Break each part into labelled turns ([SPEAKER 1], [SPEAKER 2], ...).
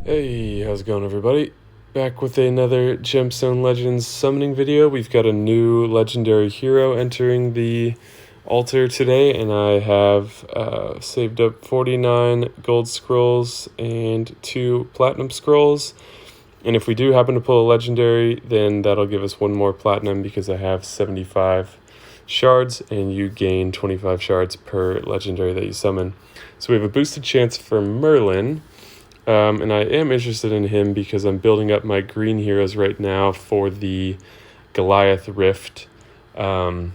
[SPEAKER 1] Hey, how's it going, everybody? Back with another Gemstone Legends summoning video. We've got a new legendary hero entering the altar today, and I have saved up 49 gold scrolls and 2 platinum scrolls. And if we do happen to pull a legendary, then that'll give us 1 more platinum because I have 75 shards, and you gain 25 shards per legendary that you summon. So we have a boosted chance for Merlin. And I am interested in him because I'm building up my green heroes right now for the Goliath Rift. So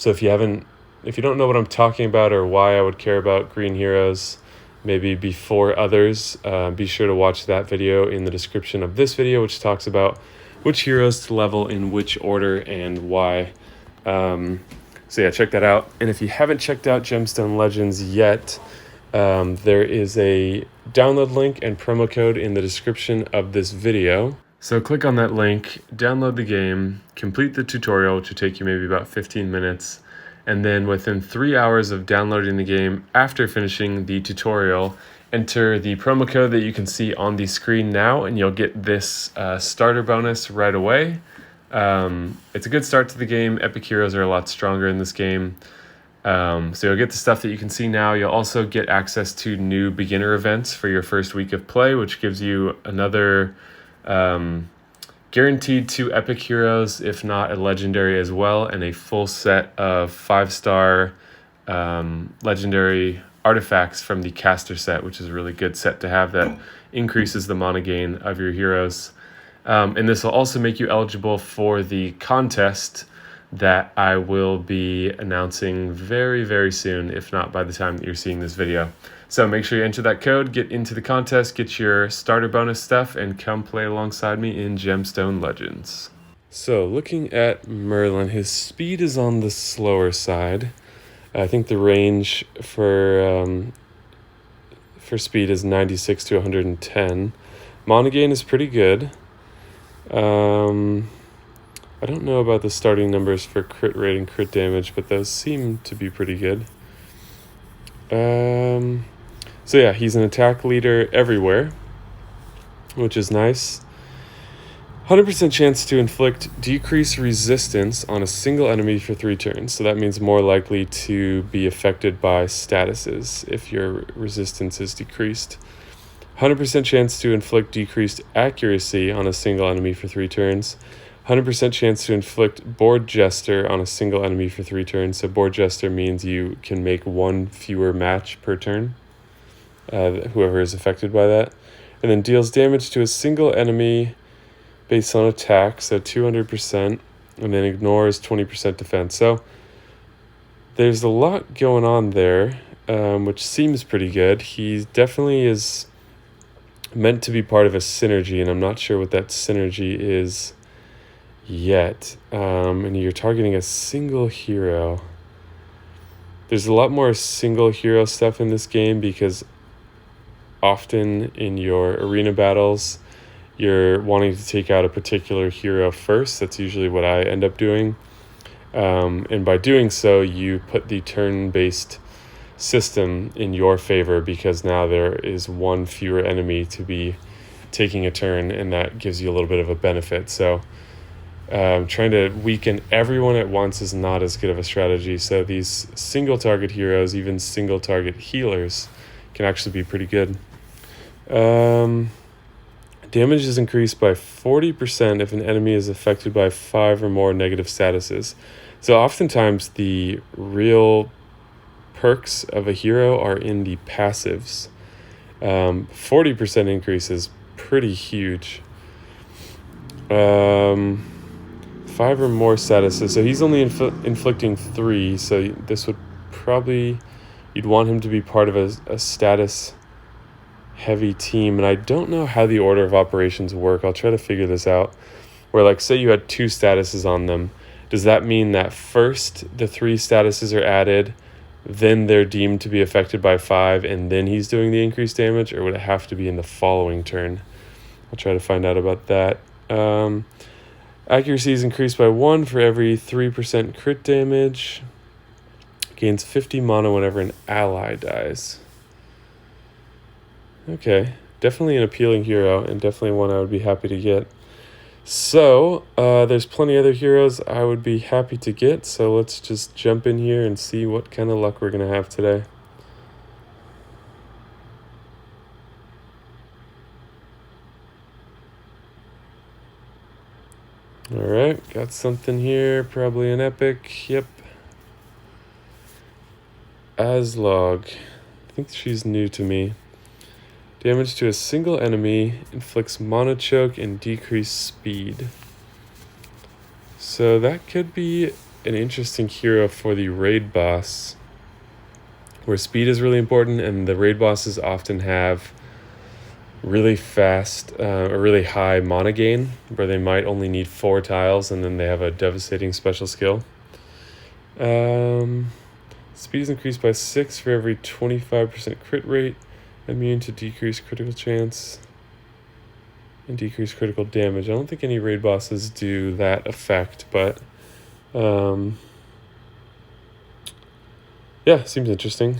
[SPEAKER 1] if you don't know what I'm talking about or why I would care about green heroes, maybe before others, be sure to watch that video in the description of this video, which talks about which heroes to level in which order and why. So yeah, check that out. And if you haven't checked out Gemstone Legends yet, there is a download link and promo code in the description of this video. So click on that link, download the game, complete the tutorial, which will take you maybe about 15 minutes. And then within 3 hours of downloading the game, after finishing the tutorial, enter the promo code that you can see on the screen now, and you'll get this starter bonus right away. It's a good start to the game. Epic heroes are a lot stronger in this game. So you'll get the stuff that you can see now. You'll also get access to new beginner events for your first week of play, which gives you another guaranteed 2 epic heroes, if not a legendary as well, and a full set of 5-star legendary artifacts from the caster set, which is a really good set to have that increases the mana gain of your heroes. And this will also make you eligible for the contest that I will be announcing very, very soon, if not by the time that you're seeing this video. So make sure you enter that code, get into the contest, get your starter bonus stuff, and come play alongside me in Gemstone Legends. So looking at Merlin, his speed is on the slower side. I think the range for speed is 96 to 110. Mana gain is pretty good. I don't know about the starting numbers for crit rate and crit damage, but those seem to be pretty good. So yeah, he's an attack leader everywhere, which is nice. 100% chance to inflict decreased resistance on a single enemy for 3 turns. So that means more likely to be affected by statuses if your resistance is decreased. 100% chance to inflict decreased accuracy on a single enemy for 3 turns. 100% chance to inflict Board Jester on a single enemy for 3 turns. So Board Jester means you can make 1 fewer match per turn, whoever is affected by that. And then deals damage to a single enemy based on attack, so 200%, and then ignores 20% defense. So there's a lot going on there, which seems pretty good. He definitely is meant to be part of a synergy, and I'm not sure what that synergy is yet. And you're targeting a single hero. There's a lot more single hero stuff in this game because often in your arena battles you're wanting to take out a particular hero first. That's usually what I end up doing, and by doing so you put the turn-based system in your favor because now there is 1 fewer enemy to be taking a turn, and that gives you a little bit of a benefit. So trying to weaken everyone at once is not as good of a strategy. So these single target heroes, even single target healers, can actually be pretty good. Damage is increased by 40% if an enemy is affected by 5 or more negative statuses. So oftentimes the real perks of a hero are in the passives. 40% increase is pretty huge. 5 or more statuses, so he's only inflicting 3, so this would probably, you'd want him to be part of a status heavy team, and I don't know how the order of operations work. I'll try to figure this out, where like say you had 2 statuses on them, does that mean that first the 3 statuses are added, then they're deemed to be affected by 5, and then he's doing the increased damage, or would it have to be in the following turn? I'll try to find out about that. Accuracy is increased by 1 for every 3% crit damage. Gains 50 mana whenever an ally dies. Okay. definitely an appealing hero and definitely one I would be happy to get. So there's plenty other heroes I would be happy to get, so let's just jump in here and see what kind of luck we're going to have today. Alright, got something here, probably an epic, yep. Aslog, I think she's new to me. Damage to a single enemy, inflicts mana choke and decreased speed. So that could be an interesting hero for the raid boss, where speed is really important and the raid bosses often have really fast or really high mana gain, where they might only need 4 tiles and then they have a devastating special skill. Speed is increased by 6 for every 25% crit rate, immune to decreased critical chance, and decreased critical damage. I don't think any raid bosses do that effect, but yeah, seems interesting.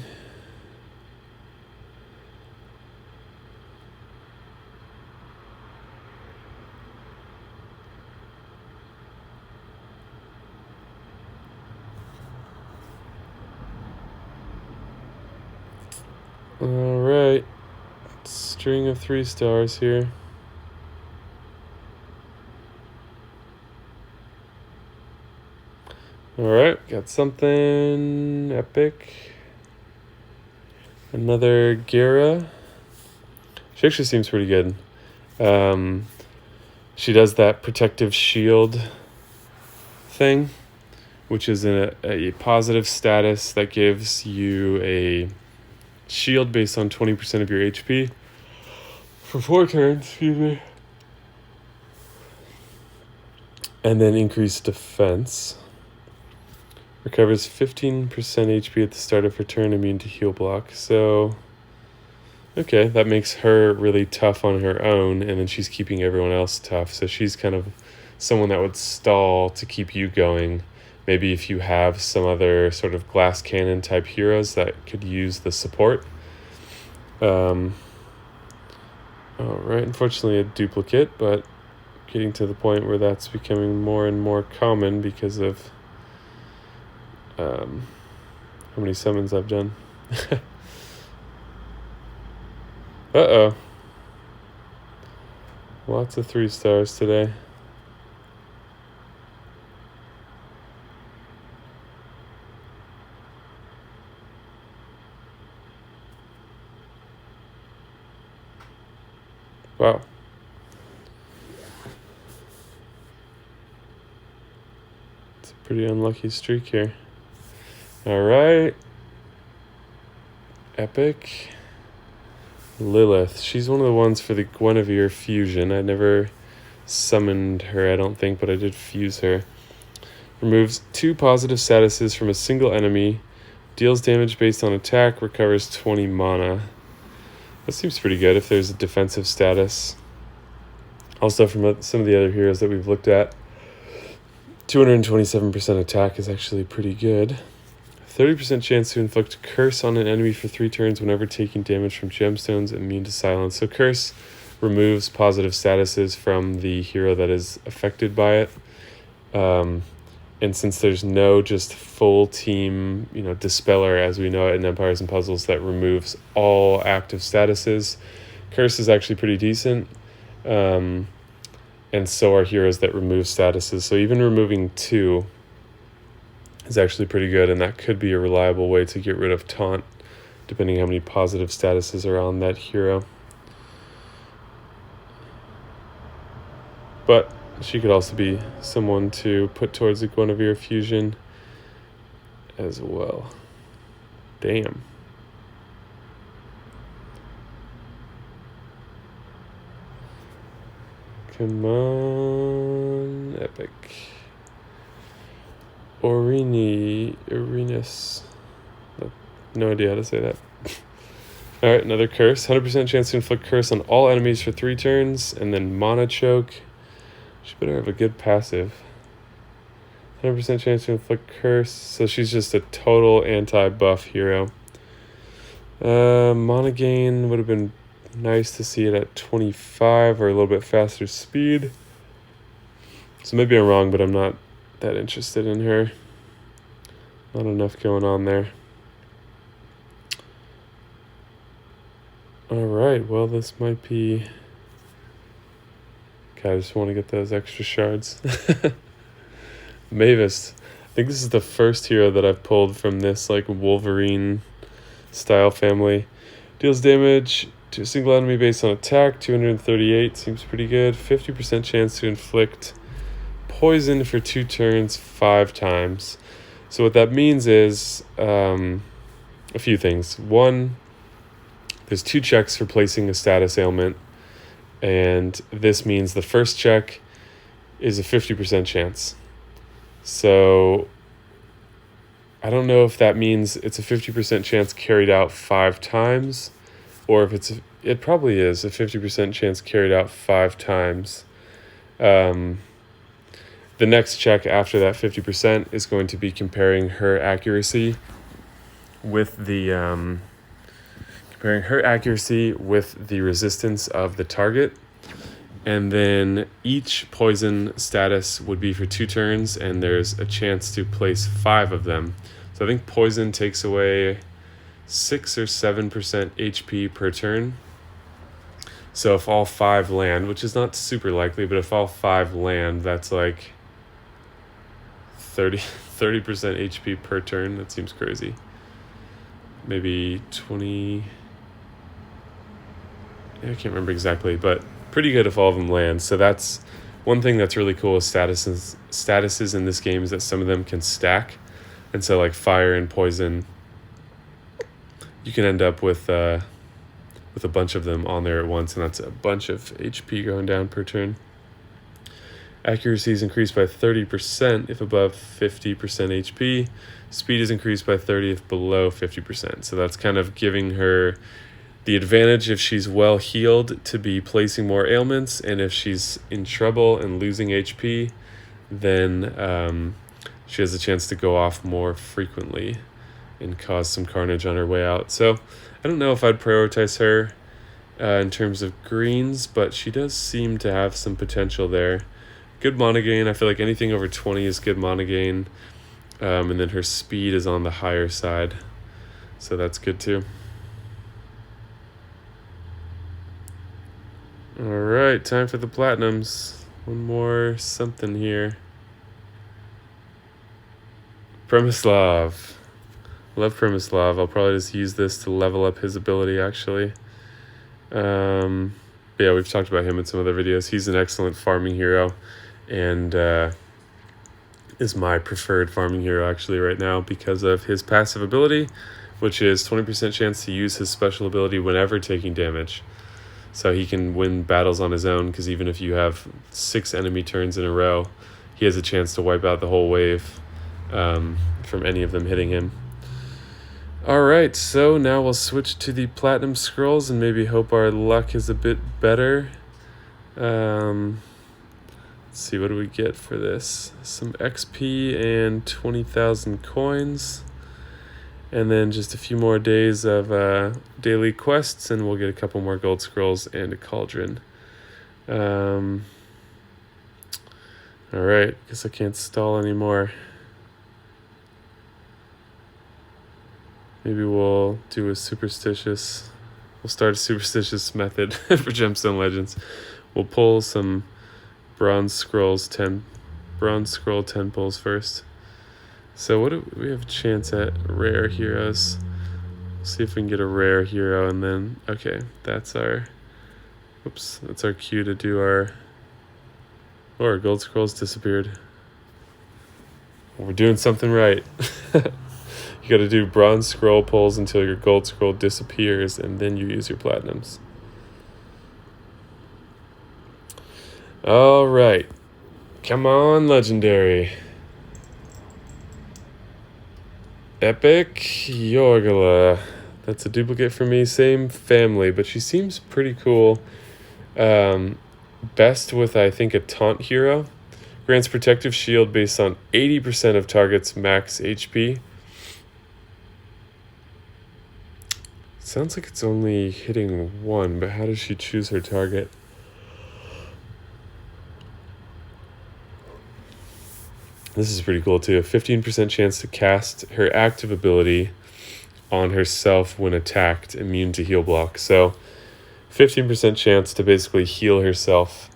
[SPEAKER 1] Alright, string of 3 stars here. Alright, got something epic. Another Gera. She actually seems pretty good. She does that protective shield thing, which is a positive status that gives you a shield based on 20% of your HP for 4 turns, excuse me. And then increased defense. Recovers 15% HP at the start of her turn, immune to heal block. So, okay, that makes her really tough on her own, and then she's keeping everyone else tough. So she's kind of someone that would stall to keep you going. Maybe if you have some other sort of glass cannon type heroes that could use the support. Alright, unfortunately a duplicate, but getting to the point where that's becoming more and more common because of how many summons I've done. Uh-oh. Lots of 3 stars today. Wow. It's a pretty unlucky streak here. Alright. Epic. Lilith. She's one of the ones for the Guinevere fusion. I never summoned her, I don't think, but I did fuse her. Removes 2 positive statuses from a single enemy. Deals damage based on attack. Recovers 20 mana. That seems pretty good if there's a defensive status. Also, from some of the other heroes that we've looked at, 227% attack is actually pretty good. 30% chance to inflict curse on an enemy for 3 turns whenever taking damage from gemstones, immune to silence. So curse removes positive statuses from the hero that is affected by it. And since there's no just full team, dispeller as we know it in Empires and Puzzles that removes all active statuses, curse is actually pretty decent. And so are heroes that remove statuses. So even removing 2 is actually pretty good, and that could be a reliable way to get rid of taunt, depending how many positive statuses are on that hero. But she could also be someone to put towards the Guinevere fusion as well. Damn. Come on, epic. Orinus. No idea how to say that. Alright, another curse. 100% chance to inflict curse on all enemies for 3 turns, and then mana choke. She better have a good passive. 100% chance to inflict curse. So she's just a total anti-buff hero. Mana gain would have been Nice to see it at 25 or a little bit faster speed. So maybe I'm wrong, but I'm not that interested in her. Not enough going on there. All right, well, this might be... Okay, I just want to get those extra shards. Mavis. I think this is the first hero that I've pulled from this like Wolverine style family. Deals damage to a single enemy based on attack, 238, seems pretty good. 50% chance to inflict poison for 2 turns 5 times. So what that means is a few things. One, there's 2 checks for placing a status ailment, and this means the first check is a 50% chance. So I don't know if that means it's a 50% chance carried out 5 times, or if it probably is a 50% chance carried out 5 times. The next check after that 50% is going to be comparing her accuracy with the resistance of the target. And then each poison status would be for 2 turns, and there's a chance to place 5 of them. So I think poison takes away 6 or 7% HP per turn. So if all 5 land, which is not super likely, but if all 5 land, that's like 30% HP per turn. That seems crazy. Maybe 20... I can't remember exactly, but pretty good if all of them land. So that's one thing that's really cool with statuses in this game, is that some of them can stack. And so like fire and poison, you can end up with a bunch of them on there at once, and that's a bunch of HP going down per turn. Accuracy is increased by 30% if above 50% HP. Speed is increased by 30 if below 50%. So that's kind of giving her the advantage, if she's well healed, to be placing more ailments, and if she's in trouble and losing HP, then she has a chance to go off more frequently and cause some carnage on her way out. So I don't know if I'd prioritize her in terms of greens, but she does seem to have some potential there. Good mana gain. I feel like anything over 20 is good mana gain. And then her speed is on the higher side, so that's good too. All right, time for the platinums. One more something here. Premislav. Love Premislav. I'll probably just use this to level up his ability, actually. But yeah, we've talked about him in some other videos. He's an excellent farming hero, and is my preferred farming hero actually right now because of his passive ability, which is 20% chance to use his special ability whenever taking damage. So he can win battles on his own, because even if you have 6 enemy turns in a row, he has a chance to wipe out the whole wave from any of them hitting him. All right, so now we'll switch to the platinum scrolls and maybe hope our luck is a bit better. Let's see, what do we get for this? Some XP and 20,000 coins. And then just a few more days of daily quests, and we'll get a couple more gold scrolls and a cauldron. All right, guess I can't stall anymore. Maybe we'll do a superstitious... We'll start a superstitious method for Gemstone Legends. We'll pull some bronze scroll 10 pulls first. So what do we have a chance at? Rare heroes. See if we can get a rare hero, and then okay, that's our cue to do our... Oh, our gold scrolls disappeared. Well, we're doing something right. You gotta do bronze scroll pulls until your gold scroll disappears, and then you use your platinums. All right, come on, legendary. Epic Yorgala. That's a duplicate for me. Same family, but she seems pretty cool. Best with, I think, a taunt hero. Grants protective shield based on 80% of target's max HP. Sounds like it's only hitting one, but how does she choose her target? This is pretty cool too. 15% chance to cast her active ability on herself when attacked, immune to heal block. So 15% chance to basically heal herself,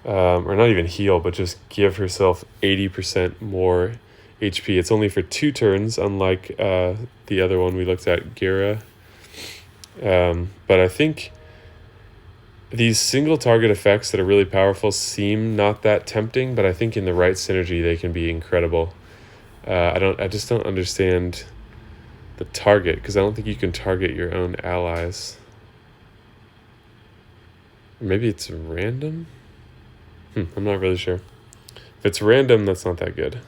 [SPEAKER 1] or not even heal, but just give herself 80% more HP. It's only for 2 turns, unlike the other one we looked at, Gira. But I think these single target effects that are really powerful seem not that tempting, but I think in the right synergy they can be incredible. I just don't understand the target, because I don't think you can target your own allies. Maybe it's random? I'm not really sure. If it's random, that's not that good.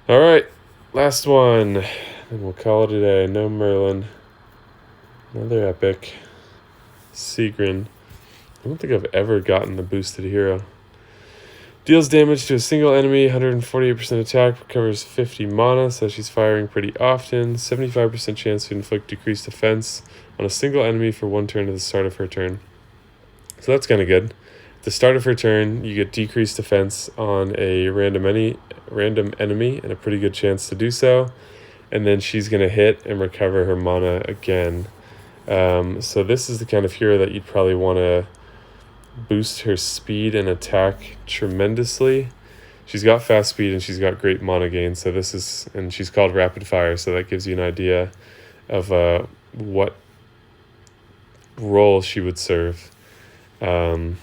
[SPEAKER 1] All right, last one, and we'll call it a day. No Merlin. Another epic. Sigrun. I don't think I've ever gotten the boosted hero. Deals damage to a single enemy, 148% attack, recovers 50 mana, so she's firing pretty often. 75% chance to inflict decreased defense on a single enemy for 1 turn at the start of her turn. So that's kind of good. At the start of her turn, you get decreased defense on a random enemy, and a pretty good chance to do so. And then she's going to hit and recover her mana again. So this is the kind of hero that you'd probably want to boost her speed and attack tremendously. She's got fast speed and she's got great mana gain. So this is, and she's called Rapid Fire. So that gives you an idea of what role she would serve. And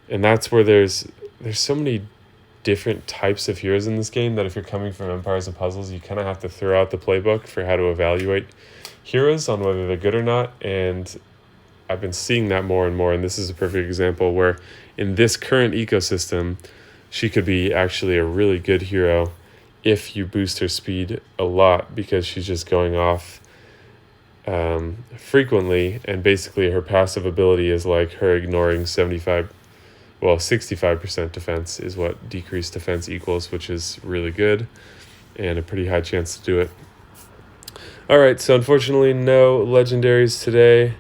[SPEAKER 1] that's where there's so many different types of heroes in this game that if you're coming from Empires and Puzzles, you kind of have to throw out the playbook for how to evaluate heroes on whether they're good or not. And I've been seeing that more and more, and this is a perfect example where in this current ecosystem, she could be actually a really good hero if you boost her speed a lot, because she's just going off frequently, and basically her passive ability is like her ignoring 65% defense is what decreased defense equals, which is really good and a pretty high chance to do it. All right, so unfortunately no legendaries today.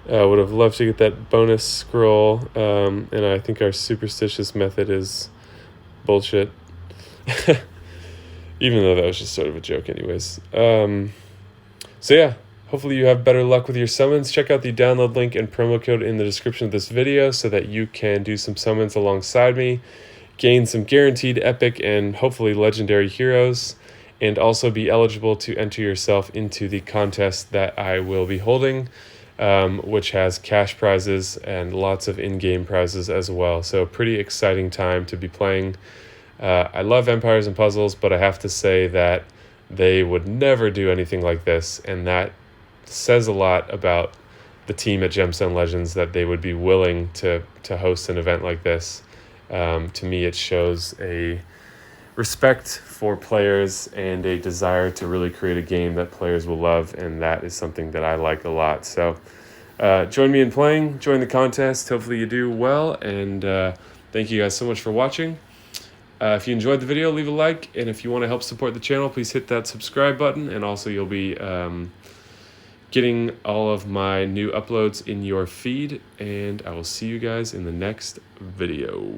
[SPEAKER 1] Would have loved to get that bonus scroll, and I think our superstitious method is bullshit. Even though that was just sort of a joke anyways. So yeah, hopefully you have better luck with your summons. Check out the download link and promo code in the description of this video so that you can do some summons alongside me, gain some guaranteed epic and hopefully legendary heroes, and also be eligible to enter yourself into the contest that I will be holding, which has cash prizes and lots of in-game prizes as well. So pretty exciting time to be playing. I love Empires and Puzzles, but I have to say that they would never do anything like this, and that says a lot about the team at Gemstone Legends that they would be willing to host an event like this. To me, it shows a respect for players and a desire to really create a game that players will love, and that is something that I like a lot. So join me in playing, join the contest. Hopefully you do well, and thank you guys so much for watching. If you enjoyed the video, leave a like, and if you want to help support the channel, please hit that subscribe button, and also you'll be getting all of my new uploads in your feed, and I will see you guys in the next video.